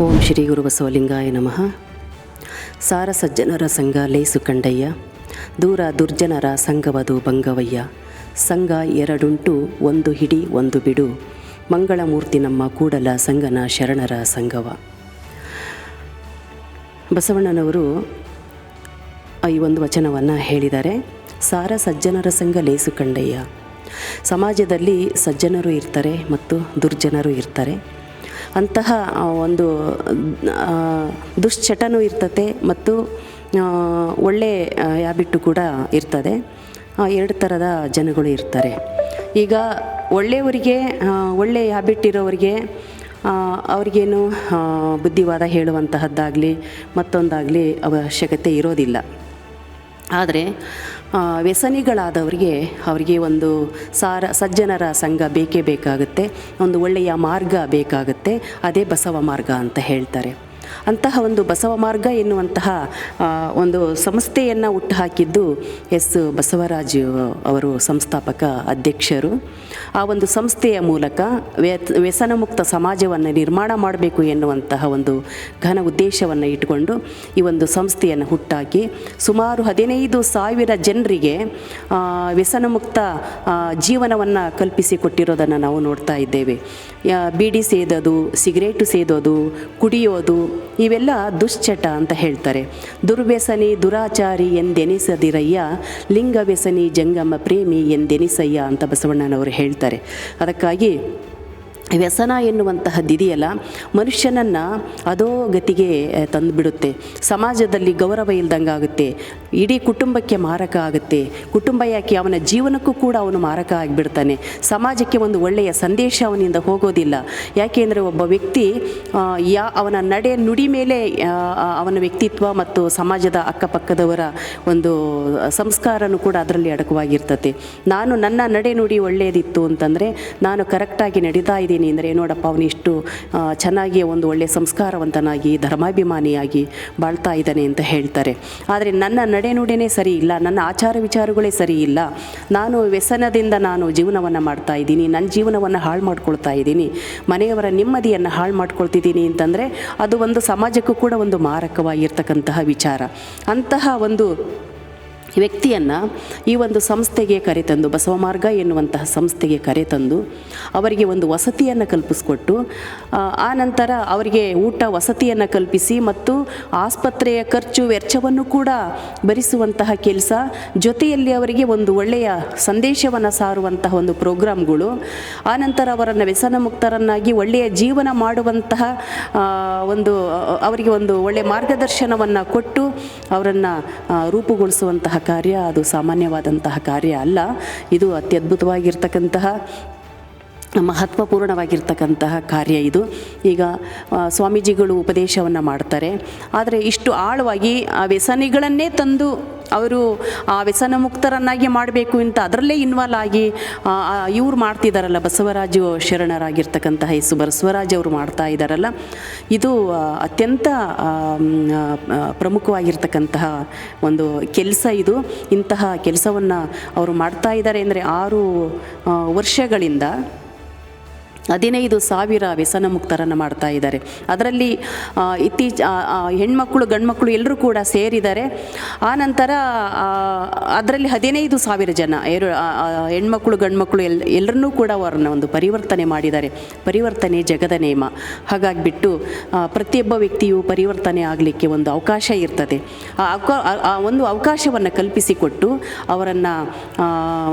ಓಂ ಶ್ರೀ ಗುರು ಬಸವಲಿಂಗಾಯ ನಮಃ. ಸಾರ ಸಜ್ಜನರ ಸಂಘ ಲೇಸು ಕಂಡಯ್ಯ, ದೂರ ದುರ್ಜನರ ಸಂಘವದು ಬಂಗವಯ್ಯ. ಸಂಘ ಎರಡುಂಟು, ಒಂದು ಹಿಡಿ ಒಂದು ಬಿಡು, ಮಂಗಳಮೂರ್ತಿ ನಮ್ಮ ಕೂಡಲ ಸಂಗನ ಶರಣರ ಸಂಘವ. ಬಸವಣ್ಣನವರು ಈ ಒಂದು ವಚನವನ್ನು ಹೇಳಿದ್ದಾರೆ. ಸಾರ ಸಜ್ಜನರ ಸಂಘ ಲೇಸು ಕಂಡಯ್ಯ. ಸಮಾಜದಲ್ಲಿ ಸಜ್ಜನರು ಇರ್ತಾರೆ ಮತ್ತು ದುರ್ಜನರು ಇರ್ತಾರೆ. ಅಂತಹ ಒಂದು ದುಶ್ಚಟನೂ ಇರ್ತದೆ ಮತ್ತು ಒಳ್ಳೆ ಹ್ಯಾಬಿಟ್ಟು ಕೂಡ ಇರ್ತದೆ. ಎರಡು ಥರದ ಜನಗಳು ಇರ್ತಾರೆ. ಈಗ ಒಳ್ಳೆಯವರಿಗೆ, ಒಳ್ಳೆ ಹ್ಯಾಬಿಟ್ ಇರೋರಿಗೆ ಅವ್ರಿಗೇನು ಬುದ್ಧಿವಾದ ಹೇಳುವಂತಹದ್ದಾಗಲಿ ಮತ್ತೊಂದಾಗಲಿ ಅವಶ್ಯಕತೆ ಇರೋದಿಲ್ಲ. ಆದರೆ ವ್ಯಸನಿಗಳಾದವರಿಗೆ ಅವರಿಗೆ ಒಂದು ಸಜ್ಜನರ ಸಂಘ ಬೇಕೇ ಬೇಕಾಗುತ್ತೆ, ಒಂದು ಒಳ್ಳೆಯ ಮಾರ್ಗ ಬೇಕಾಗುತ್ತೆ. ಅದೇ ಬಸವ ಮಾರ್ಗ ಅಂತ ಹೇಳ್ತಾರೆ. ಅಂತಹ ಒಂದು ಬಸವ ಮಾರ್ಗ ಎನ್ನುವಂತಹ ಒಂದು ಸಂಸ್ಥೆಯನ್ನು ಹುಟ್ಟುಹಾಕಿದ್ದು ಎಸ್ ಬಸವರಾಜ್ ಅವರು, ಸಂಸ್ಥಾಪಕ ಅಧ್ಯಕ್ಷರು. ಆ ಒಂದು ಸಂಸ್ಥೆಯ ಮೂಲಕ ವ್ಯಸನ ಮುಕ್ತ ಸಮಾಜವನ್ನು ನಿರ್ಮಾಣ ಮಾಡಬೇಕು ಎನ್ನುವಂತಹ ಒಂದು ಘನ ಉದ್ದೇಶವನ್ನು ಇಟ್ಟುಕೊಂಡು ಈ ಒಂದು ಸಂಸ್ಥೆಯನ್ನು ಹುಟ್ಟಾಕಿ ಸುಮಾರು 15,000 ಜನರಿಗೆ ವ್ಯಸನ ಮುಕ್ತ ಜೀವನವನ್ನು ಕಲ್ಪಿಸಿಕೊಟ್ಟಿರೋದನ್ನು ನಾವು ನೋಡ್ತಾ ಇದ್ದೇವೆ. ಬೀಡಿ ಸೇದೋದು, ಸಿಗರೇಟು ಸೇದೋದು, ಕುಡಿಯೋದು ಇವೆಲ್ಲ ದುಶ್ಚಟ ಅಂತ ಹೇಳ್ತಾರೆ. ದುರ್ವ್ಯಸನಿ ದುರಾಚಾರಿ ಎಂದೆನಿಸದಿರಯ್ಯ, ಲಿಂಗ ವ್ಯಸನಿ ಜಂಗಮ ಪ್ರೇಮಿ ಎಂದೆನಿಸಯ್ಯ ಅಂತ ಬಸವಣ್ಣನವರು ಹೇಳ್ತಾರೆ. ಅದಕ್ಕಾಗಿ ವ್ಯಸನ ಎನ್ನುವಂತಹದ್ದಿದೆಯಲ್ಲ, ಮನುಷ್ಯನನ್ನು ಅದೋ ಗತಿಗೆ ತಂದುಬಿಡುತ್ತೆ. ಸಮಾಜದಲ್ಲಿ ಗೌರವ ಇಲ್ದಂಗೆ ಆಗುತ್ತೆ. ಇಡೀ ಕುಟುಂಬಕ್ಕೆ ಮಾರಕ ಆಗುತ್ತೆ. ಕುಟುಂಬ ಯಾಕೆ, ಅವನ ಜೀವನಕ್ಕೂ ಕೂಡ ಅವನು ಮಾರಕ ಆಗಿಬಿಡ್ತಾನೆ. ಸಮಾಜಕ್ಕೆ ಒಂದು ಒಳ್ಳೆಯ ಸಂದೇಶ ಅವನಿಂದ ಹೋಗೋದಿಲ್ಲ. ಯಾಕೆಂದರೆ ಒಬ್ಬ ವ್ಯಕ್ತಿ ಅವನ ನಡೆ ನುಡಿ ಮೇಲೆ ಅವನ ವ್ಯಕ್ತಿತ್ವ ಮತ್ತು ಸಮಾಜದ ಅಕ್ಕಪಕ್ಕದವರ ಒಂದು ಸಂಸ್ಕಾರನೂ ಕೂಡ ಅದರಲ್ಲಿ ಅಡಕವಾಗಿರ್ತದೆ. ನಾನು ನನ್ನ ನಡೆ ನುಡಿ ಒಳ್ಳೆಯದಿತ್ತು ಅಂತಂದರೆ, ನಾನು ಕರೆಕ್ಟಾಗಿ ನಡೀತಾ ಇದ್ದೀನಿ ಅಂದರೆ, ನೋಡಪ್ಪ ಅವನು ಇಷ್ಟು ಚೆನ್ನಾಗಿ ಒಂದು ಒಳ್ಳೆಯ ಸಂಸ್ಕಾರವಂತನಾಗಿ ಧರ್ಮಾಭಿಮಾನಿಯಾಗಿ ಬಾಳ್ತಾ ಇದ್ದಾನೆ ಅಂತ ಹೇಳ್ತಾರೆ. ಆದರೆ ನನ್ನ ನಡೆನುಡಿನೇ ಸರಿ ಇಲ್ಲ, ನನ್ನ ಆಚಾರ ವಿಚಾರಗಳೇ ಸರಿ ಇಲ್ಲ, ನಾನು ವ್ಯಸನದಿಂದ ನಾನು ಜೀವನವನ್ನು ಮಾಡ್ತಾ ಇದ್ದೀನಿ, ನನ್ನ ಜೀವನವನ್ನು ಹಾಳು ಮಾಡ್ಕೊಳ್ತಾ ಇದ್ದೀನಿ, ಮನೆಯವರ ನೆಮ್ಮದಿಯನ್ನು ಹಾಳು ಮಾಡ್ಕೊಳ್ತಿದ್ದೀನಿ ಅಂತಂದರೆ ಅದು ಒಂದು ಸಮಾಜಕ್ಕೂ ಕೂಡ ಒಂದು ಮಾರಕವಾಗಿರ್ತಕ್ಕಂತಹ ವಿಚಾರ. ಅಂತಹ ಒಂದು ವ್ಯಕ್ತಿಯನ್ನು ಈ ಒಂದು ಸಂಸ್ಥೆಗೆ ಕರೆತಂದು, ಬಸವ ಮಾರ್ಗ ಎನ್ನುವಂತಹ ಸಂಸ್ಥೆಗೆ ಕರೆತಂದು ಅವರಿಗೆ ಒಂದು ವಸತಿಯನ್ನು ಕಲ್ಪಿಸ್ಕೊಟ್ಟು, ಆ ನಂತರ ಅವರಿಗೆ ಊಟ ವಸತಿಯನ್ನು ಕಲ್ಪಿಸಿ ಮತ್ತು ಆಸ್ಪತ್ರೆಯ ಖರ್ಚು ವೆಚ್ಚವನ್ನು ಕೂಡ ಭರಿಸುವಂತಹ ಕೆಲಸ, ಜೊತೆಯಲ್ಲಿ ಅವರಿಗೆ ಒಂದು ಒಳ್ಳೆಯ ಸಂದೇಶವನ್ನು ಸಾರುವಂತಹ ಒಂದು ಪ್ರೋಗ್ರಾಮ್ಗಳು, ಆನಂತರ ಅವರನ್ನು ವ್ಯಸನ ಮುಕ್ತರನ್ನಾಗಿ ಒಳ್ಳೆಯ ಜೀವನ ಮಾಡುವಂತಹ ಒಂದು ಅವರಿಗೆ ಒಂದು ಒಳ್ಳೆಯ ಮಾರ್ಗದರ್ಶನವನ್ನು ಕೊಟ್ಟು ಅವರನ್ನು ರೂಪುಗೊಳಿಸುವಂತಹ ಕಾರ್ಯ ಅದು ಸಾಮಾನ್ಯವಾದಂತಹ ಕಾರ್ಯ ಅಲ್ಲ. ಇದು ಅತ್ಯದ್ಭುತವಾಗಿರ್ತಕ್ಕಂತಹ ಮಹತ್ವಪೂರ್ಣವಾಗಿರ್ತಕ್ಕಂತಹ ಕಾರ್ಯ ಇದು. ಈಗ ಸ್ವಾಮೀಜಿಗಳು ಉಪದೇಶವನ್ನು ಮಾಡ್ತಾರೆ, ಆದರೆ ಇಷ್ಟು ಆಳವಾಗಿ ಆ ವ್ಯಸನಿಗಳನ್ನೇ ತಂದು ಅವರು ಆ ವ್ಯಸನ ಮುಕ್ತರನ್ನಾಗಿ ಮಾಡಬೇಕು ಅಂತ ಅದರಲ್ಲೇ ಇನ್ವಾಲ್ವ್ ಆಗಿ ಇವ್ರು ಮಾಡ್ತಿದ್ದಾರಲ್ಲ, ಬಸವರಾಜು ಶರಣರಾಗಿರ್ತಕ್ಕಂತಹ ಎಸ್ ಬಸವರಾಜ್ ಅವರು ಮಾಡ್ತಾ ಇದ್ದಾರಲ್ಲ, ಇದು ಅತ್ಯಂತ ಪ್ರಮುಖವಾಗಿರ್ತಕ್ಕಂತಹ ಒಂದು ಕೆಲಸ ಇದು. ಇಂತಹ ಕೆಲಸವನ್ನು ಅವರು ಮಾಡ್ತಾ ಇದ್ದಾರೆ ಅಂದರೆ 6 ವರ್ಷಗಳಿಂದ 15,000 ವ್ಯಸನ ಮುಕ್ತರನ್ನು ಮಾಡ್ತಾ ಇದ್ದಾರೆ. ಅದರಲ್ಲಿ ಹೆಣ್ಮಕ್ಳು ಗಂಡ್ಮಕ್ಳು ಎಲ್ಲರೂ ಕೂಡ ಸೇರಿದ್ದಾರೆ. ಆನಂತರ ಅದರಲ್ಲಿ 15,000 ಜನ ಹೆಣ್ಮಕ್ಳು ಗಂಡ್ಮಕ್ಳು ಎಲ್ಲರನ್ನೂ ಕೂಡ ಅವರನ್ನು ಒಂದು ಪರಿವರ್ತನೆ ಮಾಡಿದ್ದಾರೆ. ಪರಿವರ್ತನೆ ಜಗದ ನೇಮ. ಹಾಗಾಗಿಬಿಟ್ಟು ಪ್ರತಿಯೊಬ್ಬ ವ್ಯಕ್ತಿಯು ಪರಿವರ್ತನೆ ಆಗಲಿಕ್ಕೆ ಒಂದು ಅವಕಾಶ ಇರ್ತದೆ. ಆ ಒಂದು ಅವಕಾಶವನ್ನು ಕಲ್ಪಿಸಿಕೊಟ್ಟು ಅವರನ್ನು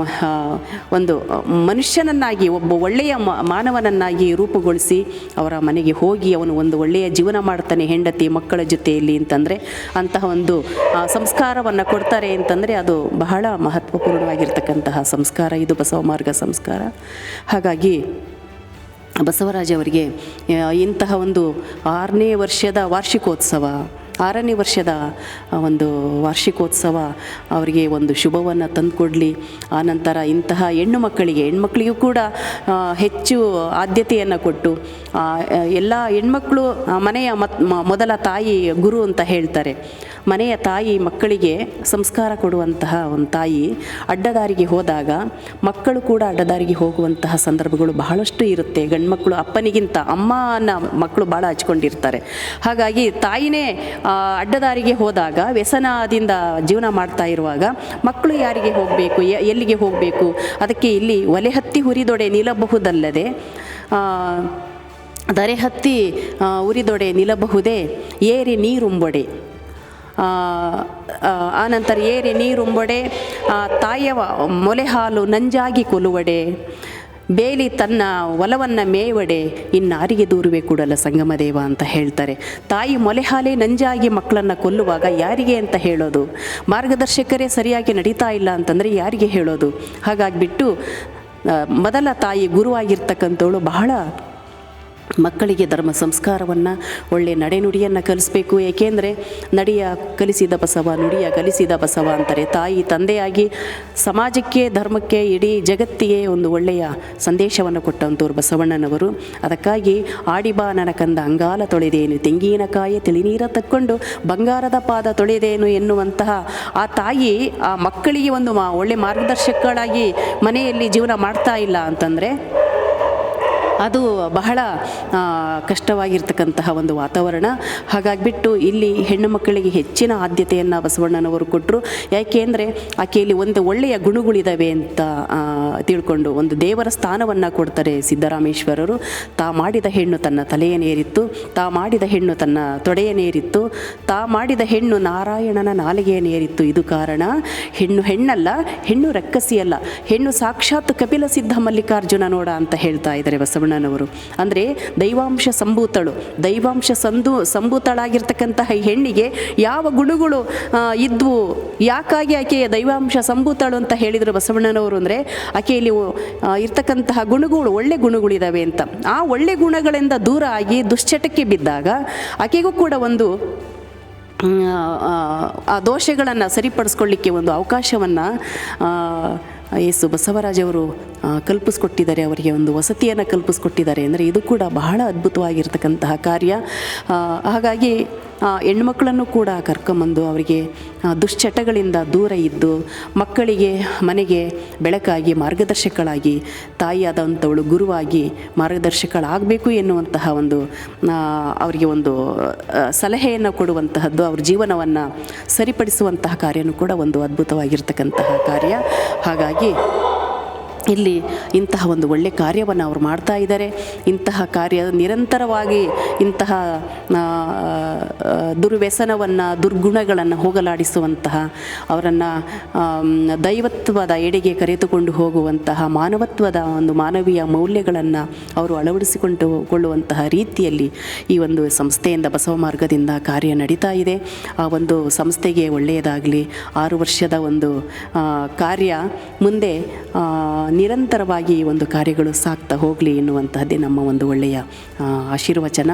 ಒಂದು ಮನುಷ್ಯನನ್ನಾಗಿ, ಒಬ್ಬ ಒಳ್ಳೆಯ ಮಾನವನನ್ನಾಗಿ ರೂಪುಗೊಳಿಸಿ ಅವರ ಮನೆಗೆ ಹೋಗಿ ಅವನು ಒಂದು ಒಳ್ಳೆಯ ಜೀವನ ಮಾಡ್ತಾನೆ ಹೆಂಡತಿ ಮಕ್ಕಳ ಜೊತೆಯಲ್ಲಿ ಅಂತಂದರೆ, ಅಂತಹ ಒಂದು ಸಂಸ್ಕಾರವನ್ನು ಕೊಡ್ತಾರೆ ಅಂತಂದರೆ ಅದು ಬಹಳ ಮಹತ್ವಪೂರ್ಣವಾಗಿರ್ತಕ್ಕಂತಹ ಸಂಸ್ಕಾರ ಇದು, ಬಸವ ಮಾರ್ಗ ಸಂಸ್ಕಾರ. ಹಾಗಾಗಿ ಬಸವರಾಜ್ ಅವರಿಗೆ ಇಂತಹ ಒಂದು 6ನೇ ವರ್ಷದ ವಾರ್ಷಿಕೋತ್ಸವ, 6ನೇ ವರ್ಷದ ಒಂದು ವಾರ್ಷಿಕೋತ್ಸವ ಅವರಿಗೆ ಒಂದು ಶುಭವನ್ನು ತಂದುಕೊಡಲಿ. ಆನಂತರ ಇಂತಹ ಹೆಣ್ಮಕ್ಕಳಿಗೂ ಕೂಡ ಹೆಚ್ಚು ಆದ್ಯತೆಯನ್ನು ಕೊಟ್ಟು, ಎಲ್ಲ ಹೆಣ್ಮಕ್ಳು ಮನೆಯ ಮೊದಲ ತಾಯಿ ಗುರು ಅಂತ ಹೇಳ್ತಾರೆ. ಮನೆಯ ತಾಯಿ ಮಕ್ಕಳಿಗೆ ಸಂಸ್ಕಾರ ಕೊಡುವಂತಹ ಒಂದು ತಾಯಿ ಅಡ್ಡದಾರಿಗೆ ಹೋದಾಗ ಮಕ್ಕಳು ಕೂಡ ಅಡ್ಡದಾರಿಗೆ ಹೋಗುವಂತಹ ಸಂದರ್ಭಗಳು ಬಹಳಷ್ಟು ಇರುತ್ತೆ. ಗಂಡ್ಮಕ್ಕಳು ಅಪ್ಪನಿಗಿಂತ ಅಮ್ಮನ ಮಕ್ಕಳು ಭಾಳ ಹಚ್ಕೊಂಡಿರ್ತಾರೆ. ಹಾಗಾಗಿ ತಾಯಿನೇ ಅಡ್ಡದಾರಿಗೆ ಹೋದಾಗ ವ್ಯಸನದಿಂದ ಜೀವನ ಮಾಡ್ತಾ ಇರುವಾಗ ಮಕ್ಕಳು ಯಾರಿಗೆ ಹೋಗಬೇಕು, ಎಲ್ಲಿಗೆ ಹೋಗಬೇಕು? ಅದಕ್ಕೆ ಇಲ್ಲಿ ಒಲೆ ಹತ್ತಿ ಹುರಿದೊಡೆ ನಿಲ್ಲಬಹುದಲ್ಲದೆ ದರೆ ಹತ್ತಿ ಉರಿದೊಡೆ ನಿಲ್ಲಬಹುದೇ ಏರಿ ನೀರುಂಬೊಡೆ. ಆನಂತರ ಏರಿ ನೀರುಂಬೊಡೆ ತಾಯವ ಮೊಲೆ ಹಾಲು ನಂಜಾಗಿ ಕೊಲುವಡೆ ಬೇಲಿ ತನ್ನ ಒಲವನ್ನು ಮೇವಡೆ ಇನ್ನಾರಿಗೆ ದೂರುವೆ ಕೂಡಲ ಸಂಗಮದೇವ ಅಂತ ಹೇಳ್ತಾರೆ. ತಾಯಿ ಮೊಲೆ ಹಾಲೇ ನಂಜಾಗಿ ಮಕ್ಕಳನ್ನು ಕೊಲ್ಲುವಾಗ ಯಾರಿಗೆ ಅಂತ ಹೇಳೋದು? ಮಾರ್ಗದರ್ಶಕರೇ ಸರಿಯಾಗಿ ನಡೀತಾ ಇಲ್ಲ ಅಂತಂದರೆ ಯಾರಿಗೆ ಹೇಳೋದು? ಹಾಗಾಗಿಬಿಟ್ಟು ಮೊದಲ ತಾಯಿ ಗುರುವಾಗಿರ್ತಕ್ಕಂಥವಳು ಬಹಳ ಮಕ್ಕಳಿಗೆ ಧರ್ಮ ಸಂಸ್ಕಾರವನ್ನು, ಒಳ್ಳೆಯ ನಡೆನುಡಿಯನ್ನು ಕಲಿಸ್ಬೇಕು. ಏಕೆಂದರೆ ನಡೆಯ ಕಲಿಸಿದ ಬಸವ, ನುಡಿಯ ಕಲಿಸಿದ ಬಸವ ಅಂತಾರೆ. ತಾಯಿ ತಂದೆಯಾಗಿ ಸಮಾಜಕ್ಕೆ, ಧರ್ಮಕ್ಕೆ, ಇಡೀ ಜಗತ್ತಿಗೆ ಒಂದು ಒಳ್ಳೆಯ ಸಂದೇಶವನ್ನು ಕೊಟ್ಟಂಥವ್ರು ಬಸವಣ್ಣನವರು. ಅದಕ್ಕಾಗಿ ಆಡಿಬಾ ನನ್ನ ಕಂದ ಅಂಗಾಲ ತೊಳೆದೇನು, ತೆಂಗಿನಕಾಯಿ ತಿಳಿನೀರ ತಕ್ಕೊಂಡು ಬಂಗಾರದ ಪಾದ ತೊಳೆದೇನು ಎನ್ನುವಂತಹ ಆ ತಾಯಿ ಆ ಮಕ್ಕಳಿಗೆ ಒಂದು ಒಳ್ಳೆ ಮಾರ್ಗದರ್ಶಕಳಾಗಿ ಮನೆಯಲ್ಲಿ ಜೀವನ ಮಾಡ್ತಾ ಇಲ್ಲ ಅಂತಂದರೆ ಅದು ಬಹಳ ಕಷ್ಟವಾಗಿರ್ತಕ್ಕಂತಹ ಒಂದು ವಾತಾವರಣ. ಹಾಗಾಗಿಬಿಟ್ಟು ಇಲ್ಲಿ ಹೆಣ್ಣು ಮಕ್ಕಳಿಗೆ ಹೆಚ್ಚಿನ ಆದ್ಯತೆಯನ್ನು ಬಸವಣ್ಣನವರು ಕೊಟ್ಟರು. ಯಾಕೆಂದರೆ ಆಕೆಯಲ್ಲಿ ಒಂದು ಒಳ್ಳೆಯ ಗುಣಗಳಿದ್ದಾವೆ ಅಂತ ತಿಳ್ಕೊಂಡು ಒಂದು ದೇವರ ಸ್ಥಾನವನ್ನು ಕೊಡ್ತಾರೆ ಸಿದ್ದರಾಮೇಶ್ವರರು. ತಾ ಮಾಡಿದ ಹೆಣ್ಣು ತನ್ನ ತಲೆಯನ್ನೇರಿತ್ತು, ತಾ ಮಾಡಿದ ಹೆಣ್ಣು ತನ್ನ ತೊಡೆಯನ್ನೇರಿತ್ತು, ತಾ ಮಾಡಿದ ಹೆಣ್ಣು ನಾರಾಯಣನ ನಾಲಿಗೆಯನ್ನೇರಿತ್ತು. ಇದು ಕಾರಣ ಹೆಣ್ಣು ಹೆಣ್ಣಲ್ಲ, ಹೆಣ್ಣು ರಕ್ಕಸಿಯಲ್ಲ, ಹೆಣ್ಣು ಸಾಕ್ಷಾತ್ ಕಪಿಲ ಸಿದ್ಧ ಮಲ್ಲಿಕಾರ್ಜುನ ನೋಡ ಅಂತ ಹೇಳ್ತಾ ಇದ್ದಾರೆ ಬಸವಣ್ಣನವರು. ಅಂದರೆ ದೈವಾಂಶ ಸಂಭೂತಳು, ದೈವಾಂಶ ಸಂಭೂತಳಾಗಿರ್ತಕ್ಕಂತಹ ಹೆಣ್ಣಿಗೆ ಯಾವ ಗುಣಗಳು ಇದ್ವು, ಯಾಕಾಗಿ ಆಕೆಯ ದೈವಾಂಶ ಸಂಭೂತಳು ಅಂತ ಹೇಳಿದರು ಬಸವಣ್ಣನವರು ಅಂದರೆ ಆಕೆಯಲ್ಲಿ ಇರ್ತಕ್ಕಂತಹ ಗುಣಗಳು ಒಳ್ಳೆ ಗುಣಗಳಿದ್ದಾವೆ ಅಂತ. ಆ ಒಳ್ಳೆ ಗುಣಗಳಿಂದ ದೂರ ಆಗಿ ದುಶ್ಚಟಕ್ಕೆ ಬಿದ್ದಾಗ ಆಕೆಗೂ ಕೂಡ ಒಂದು ಆ ದೋಷಗಳನ್ನು ಸರಿಪಡಿಸ್ಕೊಳ್ಳಿಕ್ಕೆ ಒಂದು ಅವಕಾಶವನ್ನು ಯೇಸು ಬಸವರಾಜವರು ಕಲ್ಪಿಸ್ಕೊಟ್ಟಿದ್ದಾರೆ, ಅವರಿಗೆ ಒಂದು ವಸತಿಯನ್ನು ಕಲ್ಪಿಸ್ಕೊಟ್ಟಿದ್ದಾರೆ. ಅಂದರೆ ಇದು ಕೂಡ ಬಹಳ ಅದ್ಭುತವಾಗಿರ್ತಕ್ಕಂತಹ ಕಾರ್ಯ. ಹಾಗಾಗಿ ಹೆಣ್ಮಕ್ಕಳನ್ನು ಕೂಡ ಕರ್ಕೊಂಬಂದು ಅವರಿಗೆ ದುಶ್ಚಟಗಳಿಂದ ದೂರ ಇದ್ದು ಮಕ್ಕಳಿಗೆ ಮನೆಗೆ ಬೆಳಕಾಗಿ ಮಾರ್ಗದರ್ಶಕಳಾಗಿ ತಾಯಿಯಾದಂಥವಳು ಗುರುವಾಗಿ ಮಾರ್ಗದರ್ಶಕಳಾಗಬೇಕು ಎನ್ನುವಂತಹ ಒಂದು ಅವರಿಗೆ ಒಂದು ಸಲಹೆಯನ್ನು ಕೊಡುವಂತಹದ್ದು, ಅವ್ರ ಜೀವನವನ್ನು ಸರಿಪಡಿಸುವಂತಹ ಕಾರ್ಯನೂ ಕೂಡ ಒಂದು ಅದ್ಭುತವಾಗಿರ್ತಕ್ಕಂತಹ ಕಾರ್ಯ. ಹಾಗಾಗಿ ಇಲ್ಲಿ ಇಂತಹ ಒಂದು ಒಳ್ಳೆಯ ಕಾರ್ಯವನ್ನು ಅವರು ಮಾಡ್ತಾ ಇದ್ದಾರೆ. ಇಂತಹ ಕಾರ್ಯ ನಿರಂತರವಾಗಿ ಇಂತಹ ದುರ್ವ್ಯಸನವನ್ನು, ದುರ್ಗುಣಗಳನ್ನು ಹೋಗಲಾಡಿಸುವಂತಹ, ಅವರನ್ನು ದೈವತ್ವದ ಎಡೆಗೆ ಕರೆದುಕೊಂಡು ಹೋಗುವಂತಹ, ಮಾನವತ್ವದ ಒಂದು ಮಾನವೀಯ ಮೌಲ್ಯಗಳನ್ನು ಅವರು ಅಳವಡಿಸಿಕೊಳ್ಳುವಂತಹ ರೀತಿಯಲ್ಲಿ ಈ ಒಂದು ಸಂಸ್ಥೆಯಿಂದ ಬಸವ ಮಾರ್ಗದಿಂದ ಕಾರ್ಯ ನಡೀತಾ ಇದೆ. ಆ ಒಂದು ಸಂಸ್ಥೆಗೆ ಒಳ್ಳೆಯದಾಗಲಿ. 6 ವರ್ಷದ ಒಂದು ಕಾರ್ಯ ಮುಂದೆ ನಿರಂತರವಾಗಿ ಈ ಒಂದು ಕಾರ್ಯಗಳು ಸಾಗ್ತಾ ಹೋಗಲಿ ಎನ್ನುವಂತಹದ್ದೇ ನಮ್ಮ ಒಂದು ಒಳ್ಳೆಯ ಆಶೀರ್ವಚನ.